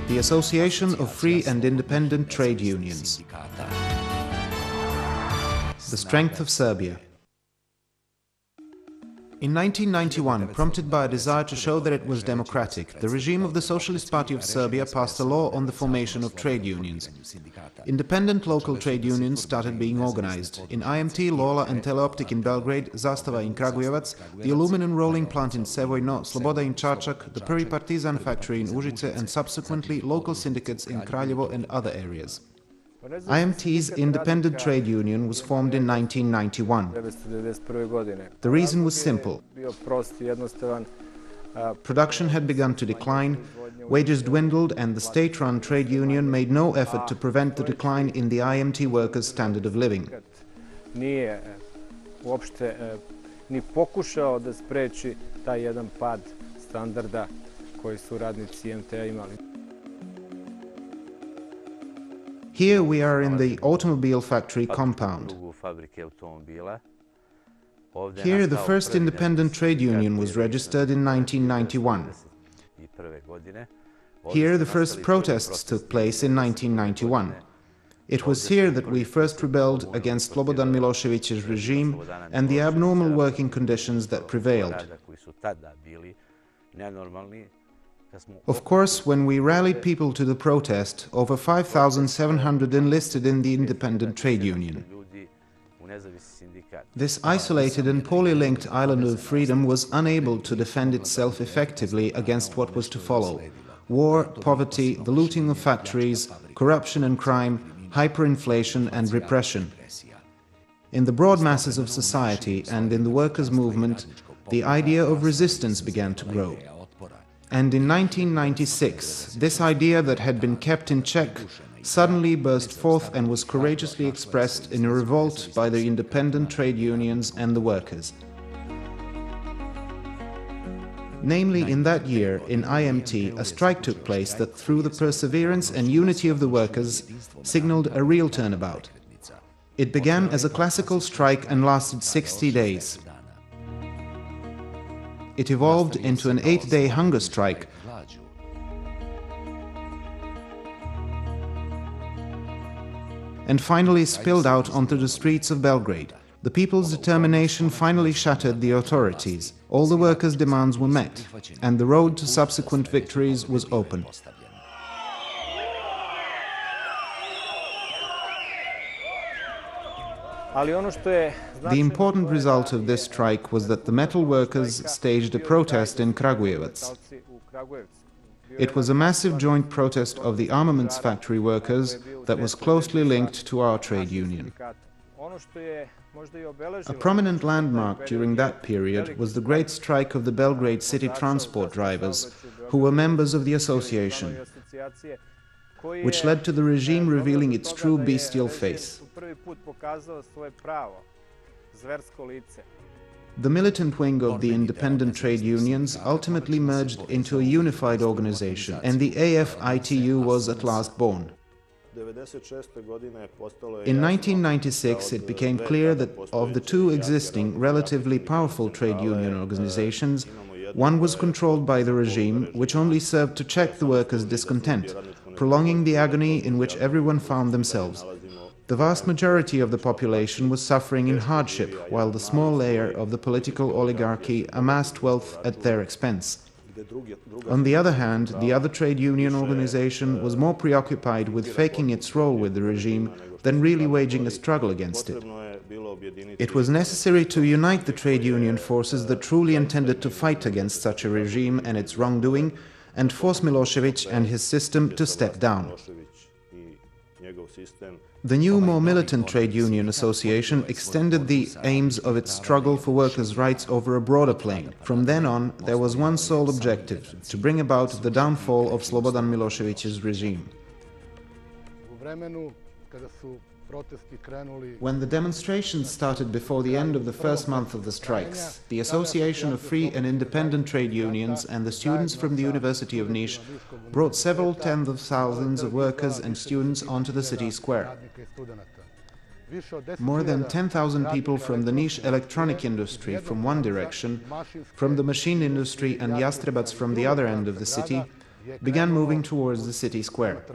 the Association of Free and Independent Trade Unions. The strength of Serbia. In 1991, prompted by a desire to show that it was democratic, the regime of the Socialist Party of Serbia passed a law on the formation of trade unions. Independent local trade unions started being organized. In IMT, Lola and Teleoptik in Belgrade, Zastava in Kragujevac, the aluminum rolling plant in Sevojno, Sloboda in Čačak, the Prvi Partizan factory in Užice, and subsequently local syndicates in Kraljevo and other areas. IMT's Independent Trade Union was formed in 1991. The reason was simple. Production had begun to decline, wages dwindled, and the state-run trade union made no effort to prevent the decline in the IMT workers' standard of living. Ni pokušao da spreči taj jedan pad standarda koji su radnici IMT-a imali. Here we are in the automobile factory compound. Here the first independent trade union was registered in 1991. Here the first protests took place in 1991. It was here that we first rebelled against Slobodan Milošević's regime and the abnormal working conditions that prevailed. Of course, when we rallied people to the protest, over 5,700 enlisted in the independent trade union. This isolated and poorly linked island of freedom was unable to defend itself effectively against what was to follow: war, poverty, the looting of factories, corruption and crime, hyperinflation and repression. In the broad masses of society and in the workers' movement, the idea of resistance began to grow. And in 1996, this idea that had been kept in check suddenly burst forth and was courageously expressed in a revolt by the independent trade unions and the workers. Namely, in that year, in IMT, a strike took place that, through the perseverance and unity of the workers, signaled a real turnabout. It began as a classical strike and lasted 60 days. It evolved into an 8-day hunger strike, and finally spilled out onto the streets of Belgrade. The people's determination finally shattered the authorities. All the workers' demands were met, and the road to subsequent victories was open. The important result of this strike was that the metal workers staged a protest in Kragujevac. It was a massive joint protest of the armaments factory workers that was closely linked to our trade union. A prominent landmark during that period was the great strike of the Belgrade city transport drivers, who were members of the association, which led to the regime revealing its true bestial face. The militant wing of the independent trade unions ultimately merged into a unified organization, and the AFITU was at last born. In 1996, it became clear that of the two existing, relatively powerful trade union organizations, one was controlled by the regime, which only served to check the workers' discontent, prolonging the agony in which everyone found themselves. The vast majority of the population was suffering in hardship, while the small layer of the political oligarchy amassed wealth at their expense. On the other hand, the other trade union organization was more preoccupied with faking its role with the regime than really waging a struggle against it. It was necessary to unite the trade union forces that truly intended to fight against such a regime and its wrongdoing, and force Milošević and his system to step down. The new, more militant trade union association extended the aims of its struggle for workers' rights over a broader plane. From then on, there was one sole objective: to bring about the downfall of Slobodan Milošević's regime. When the demonstrations started before the end of the first month of the strikes, the Association of Free and Independent Trade Unions and the students from the University of Niš brought several tens of thousands of workers and students onto the city square. More than 10,000 people from the Niš electronic industry from one direction, from the machine industry and Jastrebac from the other end of the city, began moving towards the city square.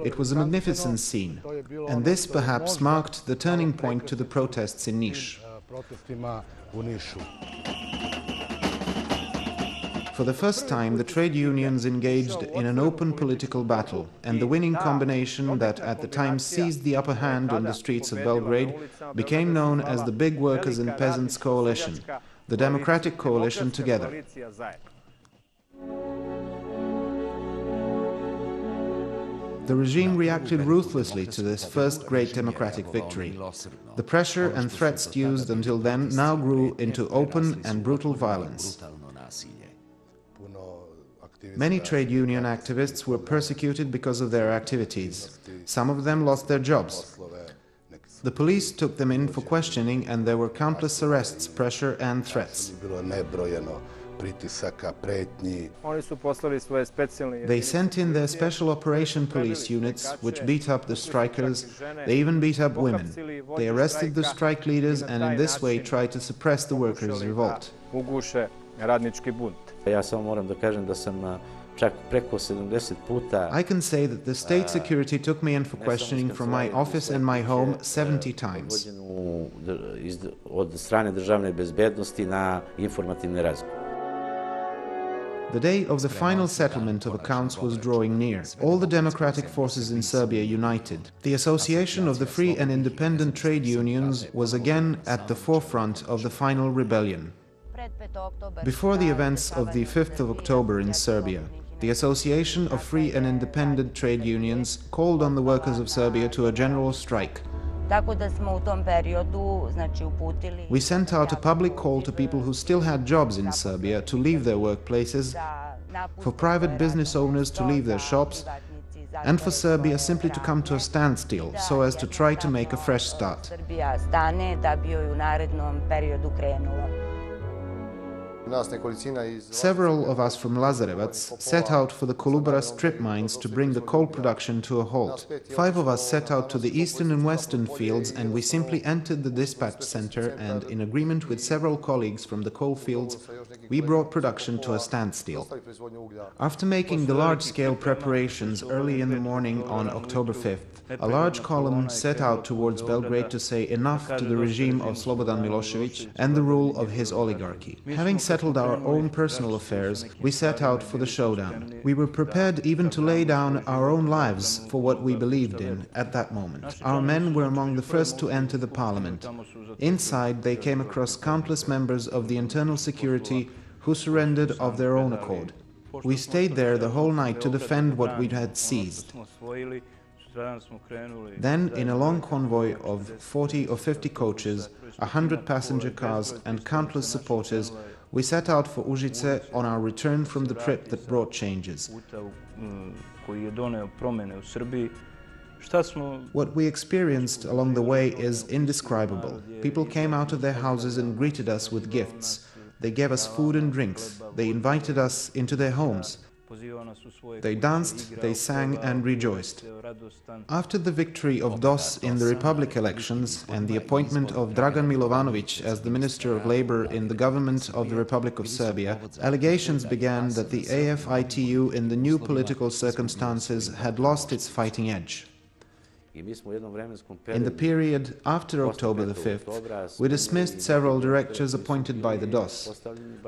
It was a magnificent scene, and this perhaps marked the turning point to the protests in Niš. For the first time, the trade unions engaged in an open political battle, and the winning combination that at the time seized the upper hand on the streets of Belgrade became known as the Big Workers and Peasants Coalition, the Democratic Coalition Together. The regime reacted ruthlessly to this first great democratic victory. The pressure and threats used until then now grew into open and brutal violence. Many trade union activists were persecuted because of their activities. Some of them lost their jobs. The police took them in for questioning, and there were countless arrests, pressure and threats. They sent in their special operation police units, which beat up the strikers. They even beat up women. They arrested the strike leaders and in this way tried to suppress the workers' revolt. Ja samo moram da kažem da sam čak preko 70 puta... I can say that the state security took me in for questioning from my office and my home 70 times. Od strane državne bezbednosti na informativne razgovore. The day of the final settlement of accounts was drawing near. All the democratic forces in Serbia united. The Association of the Free and Independent Trade Unions was again at the forefront of the final rebellion. Before the events of the 5th of October in Serbia, the Association of Free and Independent Trade Unions called on the workers of Serbia to a general strike. We sent out a public call to people who still had jobs in Serbia to leave their workplaces, for private business owners to leave their shops, and for Serbia simply to come to a standstill so as to try to make a fresh start. Several of us from Lazarevac set out for the Kolubara strip mines to bring the coal production to a halt. 5 of us set out to the eastern and western fields, and we simply entered the dispatch center and, in agreement with several colleagues from the coal fields, we brought production to a standstill. After making the large-scale preparations early in the morning on October 5th, a large column set out towards Belgrade to say enough to the regime of Slobodan Milosevic and the rule of his oligarchy. Having settled our own personal affairs, we set out for the showdown. We were prepared even to lay down our own lives for what we believed in at that moment. Our men were among the first to enter the parliament. Inside, they came across countless members of the internal security who surrendered of their own accord. We stayed there the whole night to defend what we had seized. Then, in a long convoy of 40 or 50 coaches, 100 passenger cars and countless supporters, we set out for Užice on our return from the trip that brought changes. What we experienced along the way is indescribable. People came out of their houses and greeted us with gifts. They gave us food and drinks. They invited us into their homes. They danced, they sang and rejoiced. After the victory of DOS in the Republic elections and the appointment of Dragan Milovanovic as the Minister of Labor in the government of the Republic of Serbia, allegations began that the AFITU in the new political circumstances had lost its fighting edge. In the period after October the 5th, we dismissed several directors appointed by the DOS.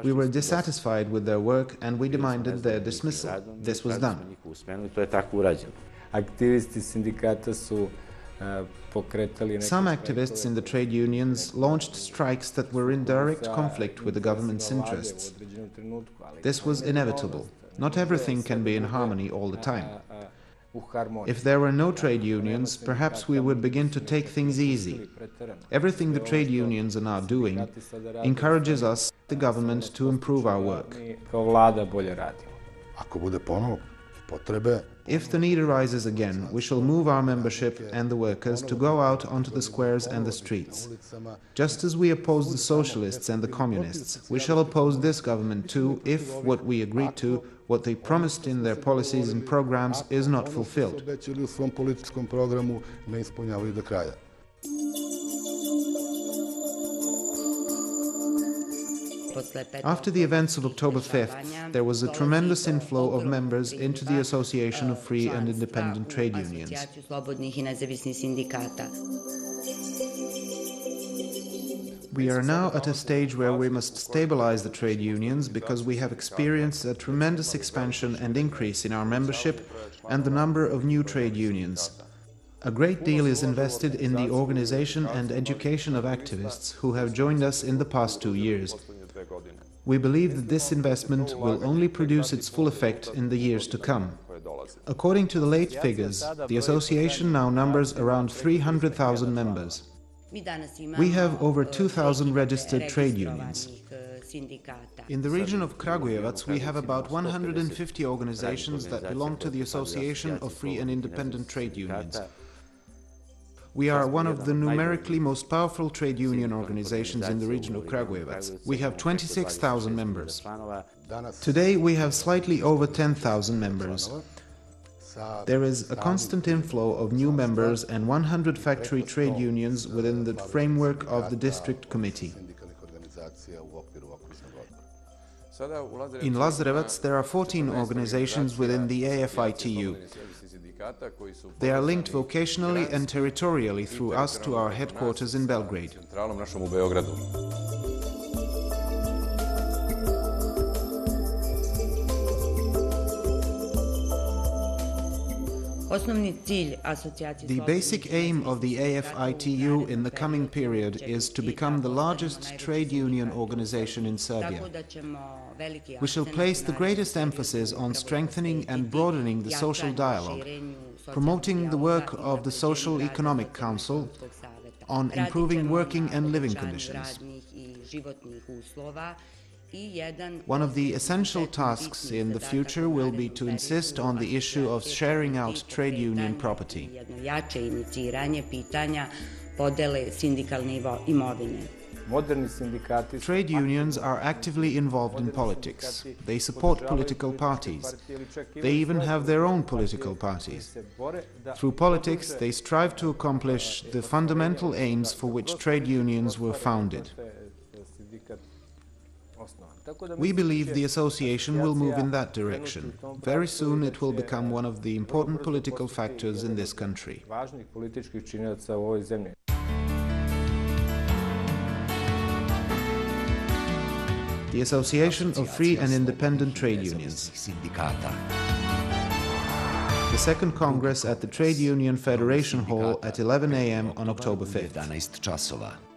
We were dissatisfied with their work and we demanded their dismissal. This was done. Some activists in the trade unions launched strikes that were in direct conflict with the government's interests. This was inevitable. Not everything can be in harmony all the time. If there were no trade unions, perhaps we would begin to take things easy. Everything the trade unions are now doing encourages us, the government, to improve our work. If the need arises again, we shall move our membership and the workers to go out onto the squares and the streets. Just as we oppose the socialists and the communists, we shall oppose this government too if what we agreed to, what they promised in their policies and programs, is not fulfilled. After the events of October 5th, there was a tremendous inflow of members into the Association of Free and Independent Trade Unions. We are now at a stage where we must stabilize the trade unions because we have experienced a tremendous expansion and increase in our membership and the number of new trade unions. A great deal is invested in the organization and education of activists who have joined us in the past 2 years. We believe that this investment will only produce its full effect in the years to come. According to the late figures, the association now numbers around 300,000 members. We have over 2,000 registered trade unions. In the region of Kragujevac, we have about 150 organizations that belong to the Association of Free and Independent Trade Unions. We are one of the numerically most powerful trade union organizations in the region of Kragujevac. We have 26,000 members. Today we have slightly over 10,000 members. There is a constant inflow of new members and 100 factory trade unions within the framework of the district committee. In Lazarevac, there are 14 organizations within the AFITU. They are linked vocationally and territorially through us to our headquarters in Belgrade. The basic aim of the AFITU in the coming period is to become the largest trade union organization in Serbia. We shall place the greatest emphasis on strengthening and broadening the social dialogue, promoting the work of the Social Economic Council, on improving working and living conditions. One of the essential tasks in the future will be to insist on the issue of sharing out trade union property. Trade unions are actively involved in politics. They support political parties. They even have their own political parties. Through politics, they strive to accomplish the fundamental aims for which trade unions were founded. We believe the association will move in that direction. Very soon it will become one of the important political factors in this country. The Association of Free and Independent Trade Unions. The second Congress at the Trade Union Federation Hall at 11 a.m. on October 5th.